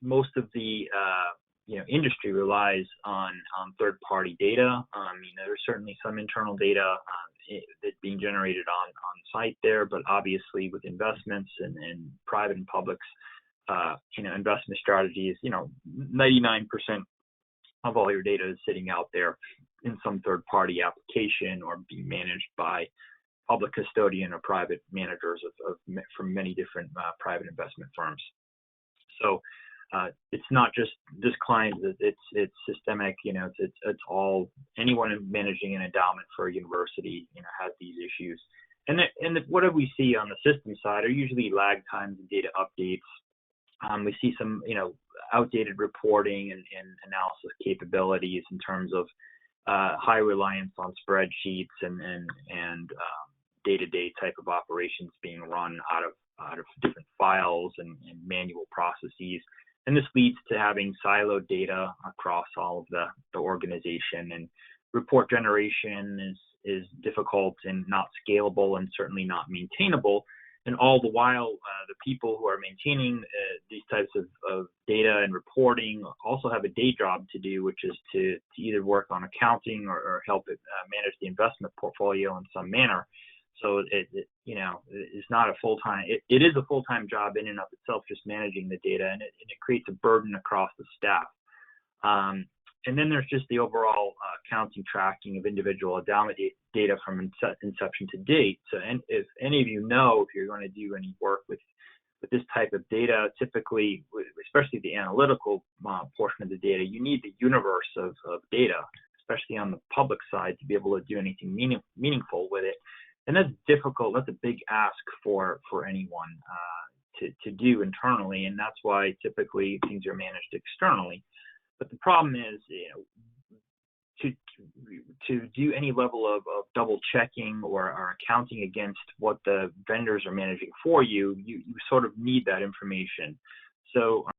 Most of the industry relies on third-party data. There's certainly some internal data that's being generated on site there, but obviously with investments and private and publics, investment strategies, 99% of all your data is sitting out there in some third-party application or being managed by public custodian or private managers from many different private investment firms. So it's not just this client; it's systemic. It's all anyone managing an endowment for a university, has these issues. And what do we see on the system side are usually lag times and data updates. We see some outdated reporting and analysis capabilities in terms of high reliance on spreadsheets and day-to-day type of operations being run out of different files and manual processes. And this leads to having siloed data across all of the organization, and report generation is difficult and not scalable and certainly not maintainable. And all the while, the people who are maintaining these types of data and reporting also have a day job to do, which is to either work on accounting or help it manage the investment portfolio in some manner. So it's not a full-time. It is a full-time job in and of itself, just managing the data, and it creates a burden across the staff. And then there's just the overall accounting tracking of individual endowment data from inception to date. So, and if any of you know, if you're going to do any work with this type of data, typically, especially the analytical portion of the data, you need the universe of data, especially on the public side, to be able to do anything meaningful with it. And that's difficult. That's a big ask for anyone to do internally, and that's why typically things are managed externally. But the problem is, to do any level of double checking or accounting against what the vendors are managing for you, you sort of need that information. So